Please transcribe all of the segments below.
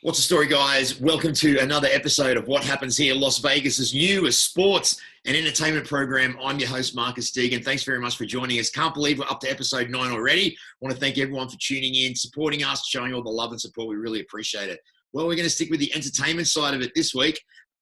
What's the story, guys? Welcome to another episode of What Happens Here, Las Vegas' newest sports and entertainment program. I'm your host, Marcus Deegan. Thanks very much for joining us. Can't believe we're up to episode 9 already. I want to thank everyone for tuning in, supporting us, showing all the love and support. We really appreciate it. Well, we're going to stick with the entertainment side of it this week.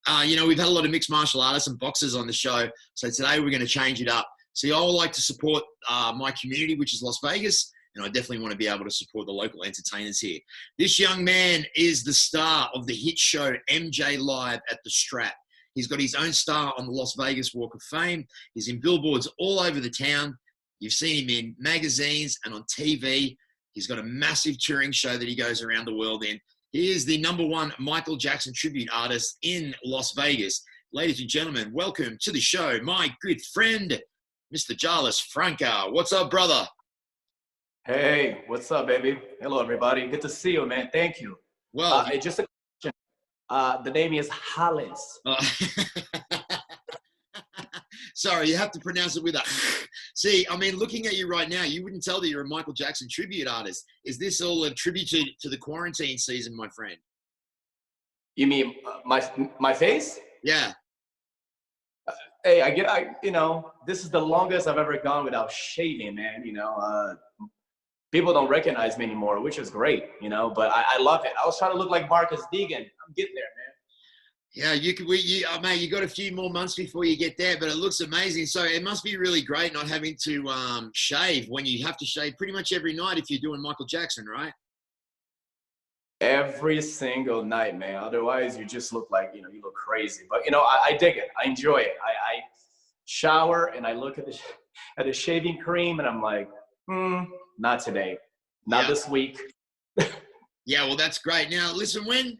We've had a lot of mixed martial artists and boxers on the show, so today we're going to change it up. See, I would like to support my community, which is Las Vegas, and I definitely want to be able to support the local entertainers here. This young man is the star of the hit show MJ Live at the Strat. He's got his own star on the Las Vegas Walk of Fame. He's in billboards all over the town. You've seen him in magazines and on TV. He's got a massive touring show that he goes around the world in. He is the #1 Michael Jackson tribute artist in Las Vegas. Ladies and gentlemen, welcome to the show, my good friend, Mr. Jalles Franca. What's up, brother? Hey, what's up, baby? Hello, everybody. Good to see you, man. Thank you. Well, just a question. The name is Jalles. Sorry, you have to pronounce it with a. See, I mean, looking at you right now, you wouldn't tell that you're a Michael Jackson tribute artist. Is this all a tribute to the quarantine season, my friend? You mean my face? Yeah. Hey, this is the longest I've ever gone without shaving, man. People don't recognize me anymore, which is great, but I love it. I was trying to look like Marcus Deegan. I'm getting there, man. Yeah, mate, you got a few more months before you get there, but it looks amazing. So it must be really great not having to shave when you have to shave pretty much every night if you're doing Michael Jackson, right? Every single night, man. Otherwise, you just look like, you look crazy. But, I dig it. I enjoy it. I shower and I look at the shaving cream and I'm like, not today. Not this week. Yeah, well, that's great. Now, listen, when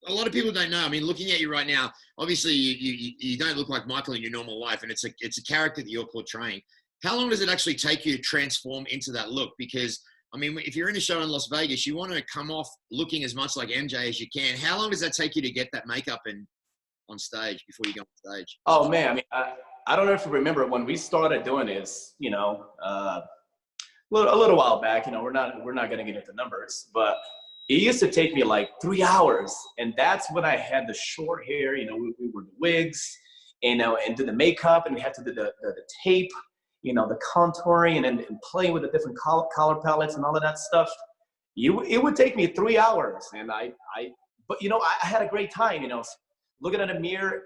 a lot of people don't know, I mean, looking at you right now, obviously you don't look like Michael in your normal life, and it's a character that you're portraying. How long does it actually take you to transform into that look? Because, I mean, if you're in a show in Las Vegas, you want to come off looking as much like MJ as you can. How long does that take you to get that makeup on stage before you go on stage? Oh, man, I mean, I don't know if you remember when we started doing this, a little while back, we're not going to get into numbers, but it used to take me like 3 hours. And that's when I had the short hair, we were the wigs, and do the makeup, and we had to do the tape, the contouring, and playing with the different color palettes and all of that stuff. It would take me 3 hours. And I had a great time, looking at a mirror,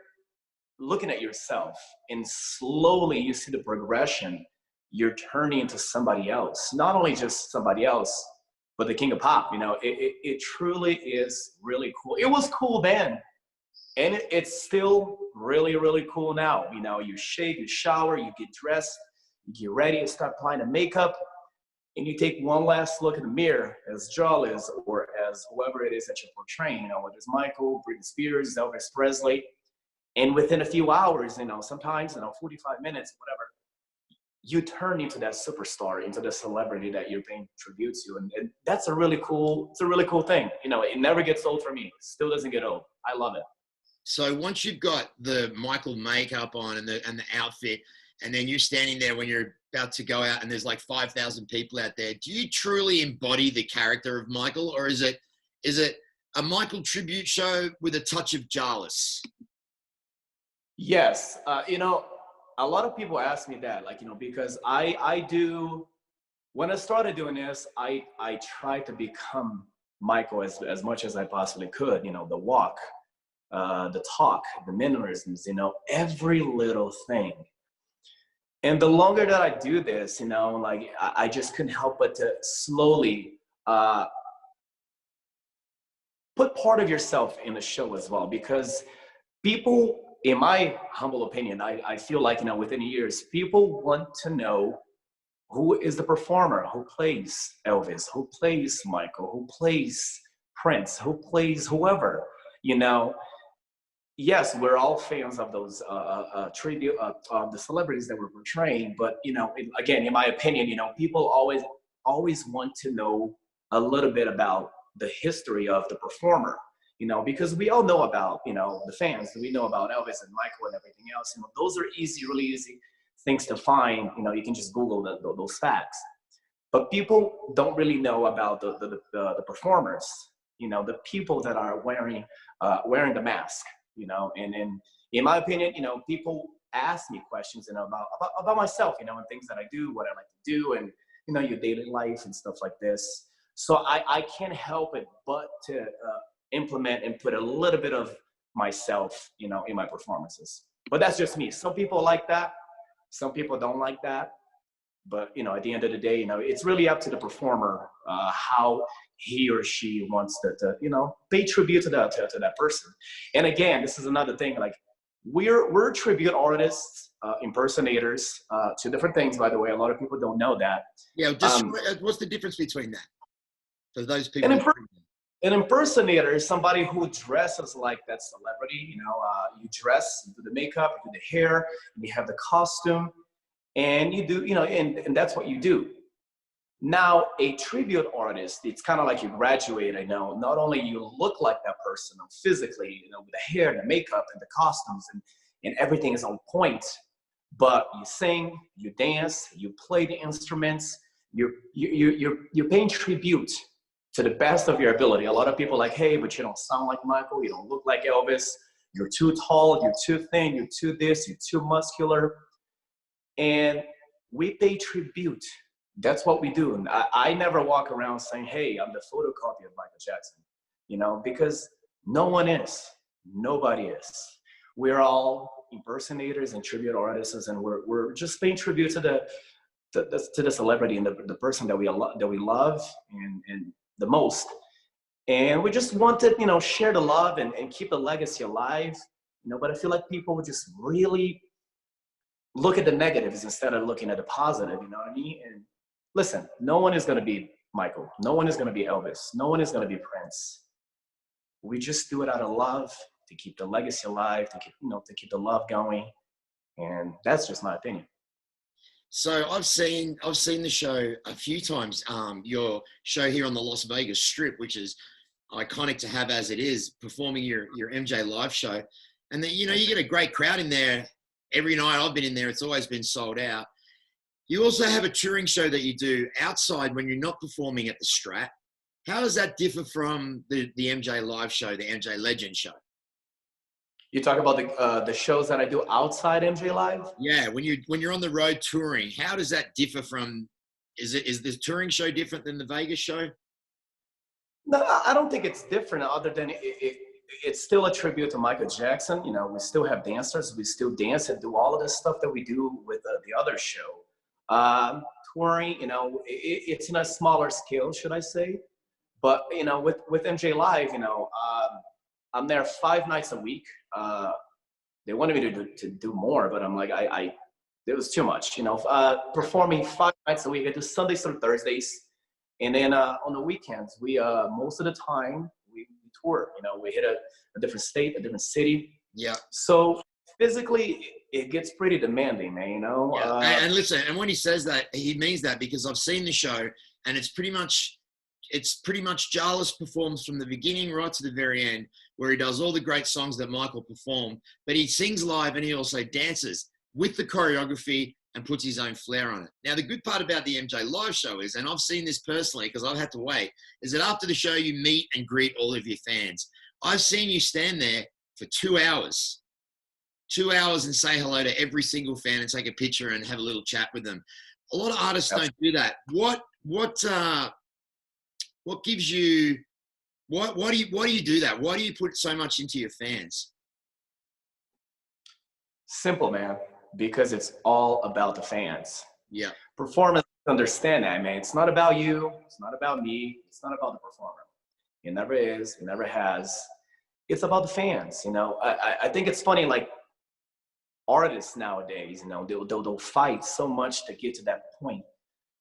looking at yourself, and slowly you see the progression. You're turning into somebody else, not only just somebody else, but the king of pop. It truly is really cool. It was cool then, and it's still really, really cool now. You shave, you shower, you get dressed, you get ready, you start applying the makeup, and you take one last look in the mirror as Jalles or as whoever it is that you're portraying, whether it's Michael, Britney Spears, Elvis Presley, and within a few hours, sometimes, 45 minutes, whatever, you turn into that superstar, into the celebrity that you're paying tribute to. And that's a really cool thing. It never gets old for me. It still doesn't get old. I love it. So once you've got the Michael makeup on and the outfit, and then you're standing there when you're about to go out and there's like 5,000 people out there, do you truly embody the character of Michael, or is it a Michael tribute show with a touch of Jalles? Yes. A lot of people ask me that, because I do, when I started doing this, I tried to become Michael as much as I possibly could, the walk, the talk, the mannerisms, every little thing. And the longer that I do this, I just couldn't help but to slowly put part of yourself in the show as well, because people, in my humble opinion, I feel like, within years, people want to know who is the performer, who plays Elvis, who plays Michael, who plays Prince, who plays whoever, Yes, we're all fans of those tribute of the celebrities that we're portraying, but, again, in my opinion, people always want to know a little bit about the history of the performer. Because we all know about, the fans, we know about Elvis and Michael and everything else. Those are really easy things to find. You can just Google those facts. But people don't really know about the performers. the people that are wearing the mask, and in my opinion, people ask me questions, about myself, and things that I do, what I like to do, and, your daily life and stuff like this. So I can't help it but to implement and put a little bit of myself, in my performances. But that's just me. Some people like that. Some people don't like that. But, at the end of the day, it's really up to the performer how he or she wants to pay tribute to that person. And again, this is another thing, like we're tribute artists, impersonators, two different things, by the way. A lot of people don't know that. Yeah, just what's the difference between that for those people? An impersonator is somebody who dresses like that celebrity. You dress, you do the makeup, you do the hair, you have the costume, and you do, and that's what you do. Now, a tribute artist, it's kind of like you graduate. Not only you look like that person physically, with the hair, the makeup, and the costumes, and everything is on point, but you sing, you dance, you play the instruments, you're paying tribute to the best of your ability. A lot of people are like, hey, but you don't sound like Michael, you don't look like Elvis, you're too tall, you're too thin, you're too this, you're too muscular. And we pay tribute. That's what we do. And I never walk around saying, hey, I'm the photocopy of Michael Jackson, because no one is. Nobody is. We're all impersonators and tribute artists, and we're just paying tribute to the celebrity and the person that we love and the most. And we just want to, share the love and keep the legacy alive, but I feel like people would just really look at the negatives instead of looking at the positive, you know what I mean? And listen, no one is going to be Michael. No one is going to be Elvis. No one is going to be Prince. We just do it out of love to keep the legacy alive, to keep the love going. And that's just my opinion. So I've seen the show a few times, your show here on the Las Vegas Strip, which is iconic to have as it is, performing your MJ live show. And then, you get a great crowd in there. Every night I've been in there, it's always been sold out. You also have a touring show that you do outside when you're not performing at the Strat. How does that differ from the MJ live show, the MJ Legend show? You talk about the shows that I do outside MJ Live? Yeah, when you're on the road touring, how does that differ from? Is the touring show different than the Vegas show? No, I don't think it's different. Other than it's still a tribute to Michael Jackson. We still have dancers. We still dance and do all of this stuff that we do with the other show. Touring, it's in a smaller scale, should I say? But with MJ Live, I'm there 5 nights a week. They wanted me to do more, but I'm like, it was too much, performing 5 nights a week. I do Sundays through Thursdays. And then on the weekends, we most of the time we tour, we hit a different state, a different city. Yeah. So physically it gets pretty demanding, man, Yeah. And listen, and when he says that, he means that, because I've seen the show and it's pretty much Jalles performs from the beginning right to the very end, where he does all the great songs that Michael performed, but he sings live and he also dances with the choreography and puts his own flair on it. Now, the good part about the MJ Live show is, and I've seen this personally because I've had to wait, is that after the show you meet and greet all of your fans. I've seen you stand there for 2 hours. 2 hours and say hello to every single fan and take a picture and have a little chat with them. A lot of artists don't do that. What gives you, why do you do that? Why do you put so much into your fans? Simple, man, because it's all about the fans. Yeah. Performance, understand that, man. It's not about you. It's not about me. It's not about the performer. It never is. It never has. It's about the fans. I think it's funny, like artists nowadays, they'll fight so much to get to that point,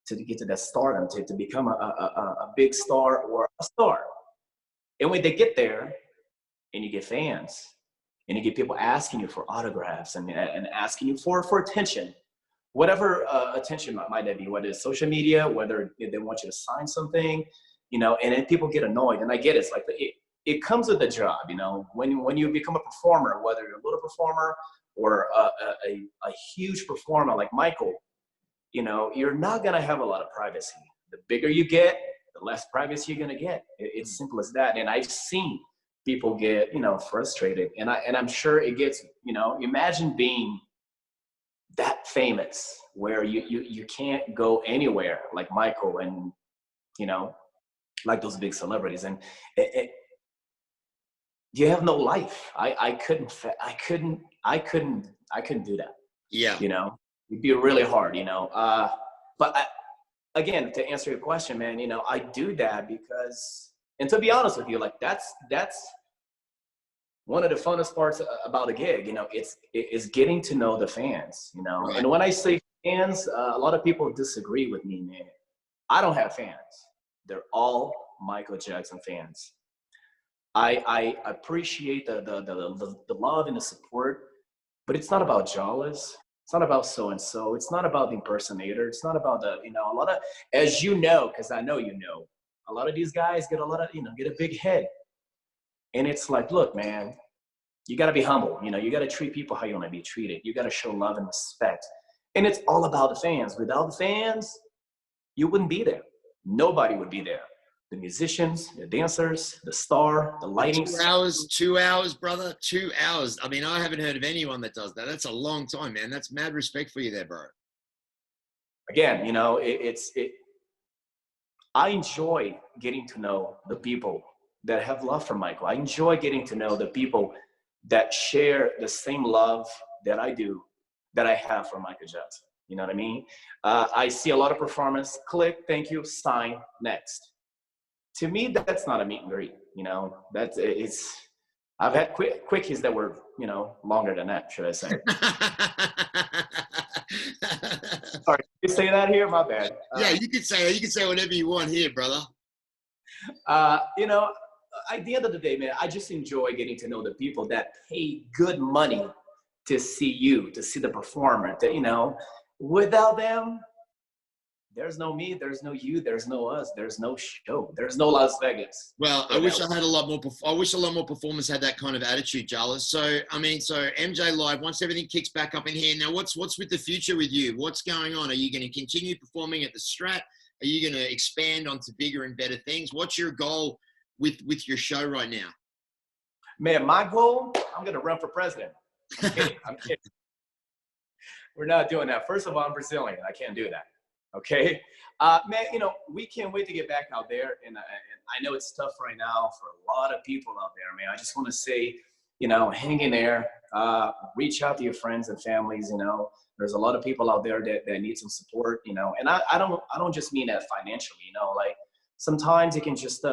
to get to that stardom, to become a big star or a star. And when they get there and you get fans and you get people asking you for autographs and asking you for attention, whatever attention might that be, whether it's social media, whether they want you to sign something, and then people get annoyed. And I get it. It's like it comes with the job, when you become a performer, whether you're a little performer or a huge performer like Michael, you're not going to have a lot of privacy. The bigger you get, the less privacy you're gonna get. It's simple as that. And I've seen people get, you know, frustrated, and I'm sure it gets, you know, imagine being that famous where you can't go anywhere like Michael and, you know, like those big celebrities, and you have no life. I couldn't do that. Yeah. You know, it'd be really hard, you know. But again, to answer your question, man, you know, I do that because, and to be honest with you, like that's one of the funnest parts about a gig, you know, it's getting to know the fans, you know. Right. And when I say fans, a lot of people disagree with me, man. I don't have fans. They're all Michael Jackson fans. I appreciate the love and the support, but it's not about Jalles. It's not about so-and-so. It's not about the impersonator. It's not about the, you know, a lot of, as you know, because I know you know, a lot of these guys get a lot of, you know, get a big head. And it's like, look, man, you got to be humble. You know, you got to treat people how you want to be treated. You got to show love and respect. And it's all about the fans. Without the fans, you wouldn't be there. Nobody would be there. The musicians, the dancers, the star, the lighting. 2 hours, brother. 2 hours. I mean, I haven't heard of anyone that does that. That's a long time, man. That's mad respect for you there, bro. Again, you know, I enjoy getting to know the people that have love for Michael. I enjoy getting to know the people that share the same love that I do, that I have for Michael Jackson. You know what I mean? I see a lot of performance. Click, thank you, sign, next. To me, that's not a meet and greet. You know, I've had quickies that were, you know, longer than that, should I say? Sorry, you say that here? My bad. Yeah, you can say whatever you want here, brother. You know, at the end of the day, man, I just enjoy getting to know the people that pay good money to see you, to see the performer. That, you know, without them, there's no me, there's no you, there's no us, there's no show, there's no Las Vegas. Well, I wish I had a lot more. I wish a lot more performers had that kind of attitude, Jalles. So, I mean, so MJ Live, once everything kicks back up in here, now what's with the future with you? What's going on? Are you going to continue performing at the Strat? Are you going to expand onto bigger and better things? What's your goal with your show right now? Man, my goal, I'm going to run for president. I'm kidding. I'm kidding. We're not doing that. First of all, I'm Brazilian. I can't do that. Okay. Man, you know, we can't wait to get back out there. And I know it's tough right now for a lot of people out there, man. I just want to say, you know, hang in there, reach out to your friends and families. You know, there's a lot of people out there that need some support, you know, and I don't just mean that financially, you know, like sometimes it can just,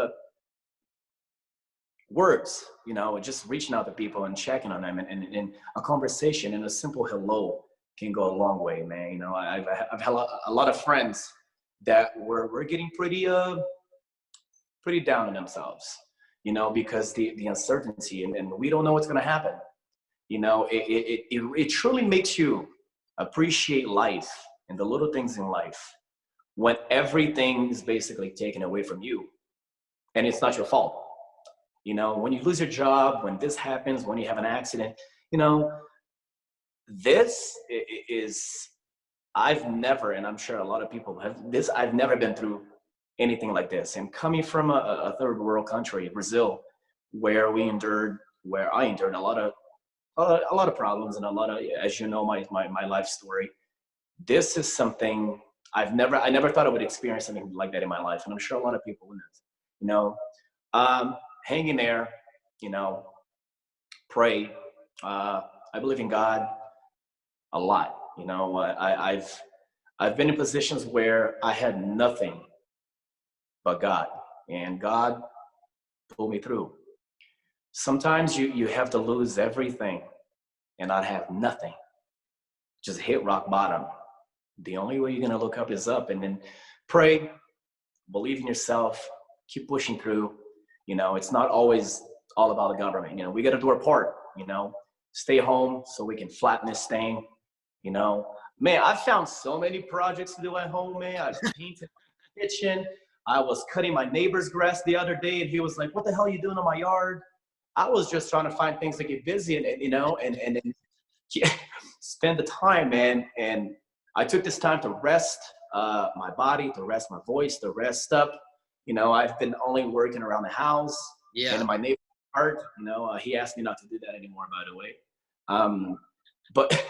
words, you know, just reaching out to people and checking on them and a conversation and a simple hello can go a long way, man. You know, I've had a lot of friends that were getting pretty down on themselves, you know, because the uncertainty and we don't know what's going to happen. You know, it truly makes you appreciate life and the little things in life when everything is basically taken away from you and it's not your fault. You know, when you lose your job, when this happens, when you have an accident, you know, this is, I've never, and I'm sure a lot of people have this, I've never been through anything like this. And coming from a third world country, Brazil, where I endured a lot of problems and a lot of, as you know, my life story. This is something I never thought I would experience something like that in my life. And I'm sure a lot of people wouldn't, you know. Hang in there, you know, pray. I believe in God a lot. You know, I've been in positions where I had nothing but God, and God pulled me through. Sometimes you have to lose everything and not have nothing. Just hit rock bottom. The only way you're gonna look up is up, and then pray, believe in yourself, keep pushing through. You know, it's not always all about the government. You know, we got to do our part, you know, stay home so we can flatten this thing. You know, man, I found so many projects to do at home, man. I painted my kitchen. I was cutting my neighbor's grass the other day, and he was like, what the hell are you doing in my yard? I was just trying to find things to get busy and you know, and yeah, spend the time, man. And I took this time to rest my body, to rest my voice, to rest up. I've been only working around the house and in my neighborhood park. He asked me not to do that anymore, by the way. But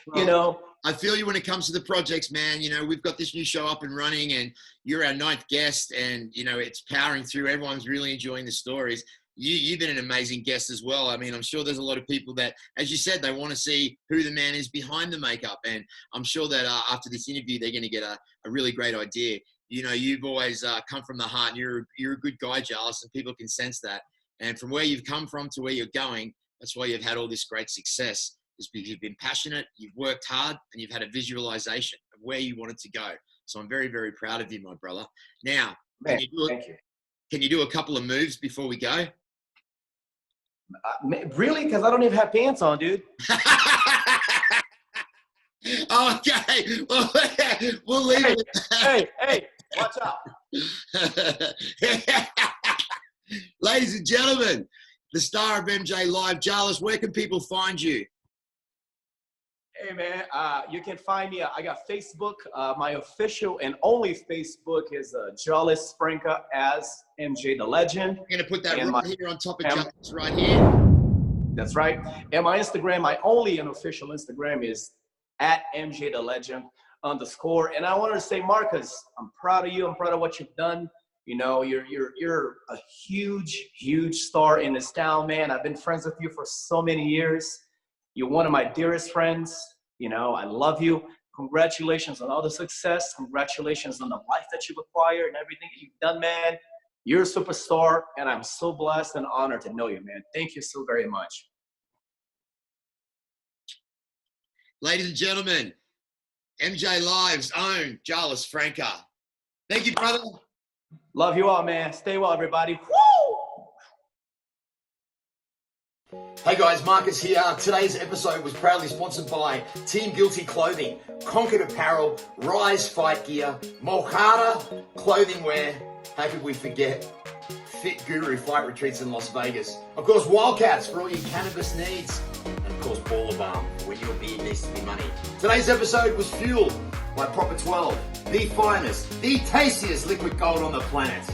well, I feel you when it comes to the projects, man. We've got this new show up and running, and you're our 9th guest, and it's powering through. Everyone's really enjoying the stories. You've been an amazing guest as well. I mean, I'm sure there's a lot of people that, as you said, they want to see who the man is behind the makeup. And I'm sure that after this interview, they're going to get a really great idea. You've always come from the heart, and you're a good guy, Jalles, and people can sense that. And from where you've come from to where you're going, that's why you've had all this great success, is because you've been passionate, you've worked hard, and you've had a visualization of where you wanted to go. So I'm very, very proud of you, my brother. Now, thank you. Can you do a couple of moves before we go? Really? Because I don't even have pants on, dude. Okay. Well, we'll leave it. Hey, watch out. Ladies and gentlemen, the star of MJ Live, Jalles, where can people find you? Hey, man, you can find me. I got Facebook. My official and only Facebook is Jalles Franca as MJ the Legend. I'm going to put that right here on top of Jalles right here. That's right. And my Instagram, my only unofficial Instagram is at MJ the Legend _. And I wanted to say, Marcus, I'm proud of you. I'm proud of what you've done. You're a huge star in this town, man. I've been friends with you for so many years. You're one of my dearest friends. I love you. Congratulations on all the success. Congratulations on the life that you've acquired and everything that you've done, man. You're a superstar, and I'm so blessed and honored to know you, man. Thank you so very much. Ladies and gentlemen, MJ Live's own Jalles Franca. Thank you, brother. Love you all, man. Stay well, everybody. Woo! Hey guys, Marcus here. Today's episode was proudly sponsored by Team Guilty Clothing, Conquered Apparel, Rise Fight Gear, Molcata Clothing Wear. How could we forget Fit Guru Fight Retreats in Las Vegas? Of course, Wildcats for all your cannabis needs. And of course, Baller Balm for when your beer needs to be money. Today's episode was fueled by Proper 12, the finest, the tastiest liquid gold on the planet.